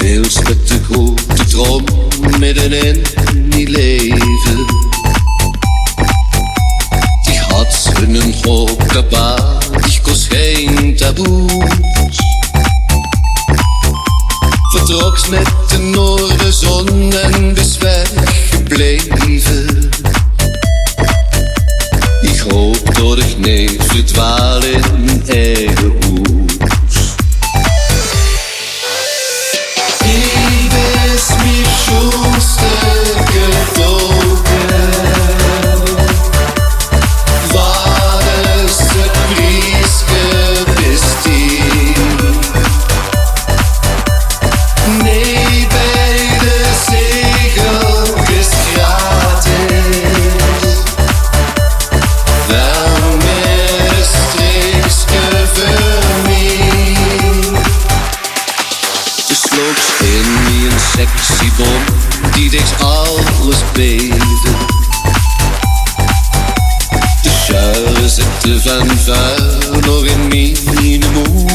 speelt met de grote trom midden in die leven. Die had een hoogkaba, die koos geen taboes. Vertrok met de noordenzon en is weggebleven. Ik hoop dat ik niet verdwaal in eigen hoes. Ik is mijn sjoenste kedooke. Wat is het prijsje besteed? Nee, bij de zegel is gratis. Wel met een streekje vermeen. De sloopt in wie een sexy bom, die deed alles beven. De schuilen zitten van vuil nog in mijn moer.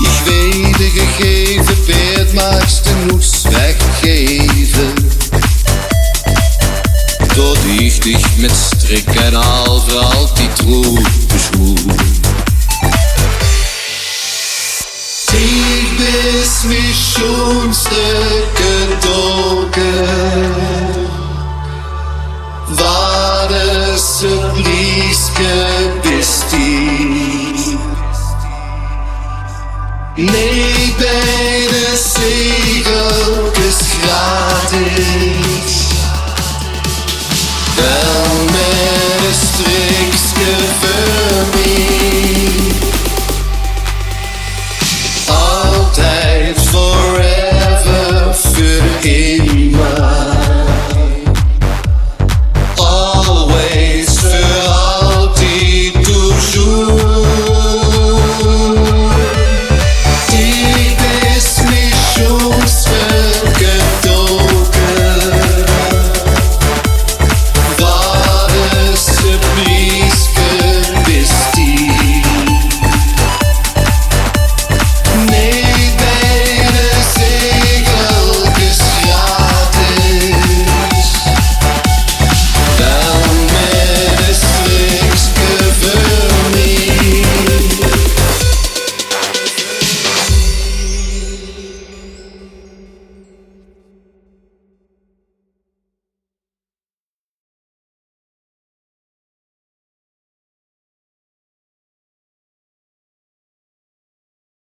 Ik weet de gegeven beeld maakt de noes weggeven. Tot dicht met strik en al voor altijd troep beschoen. Ik is mijn sjoenste kedooke. Wat is het prijsje besteed? Nee, bij de zee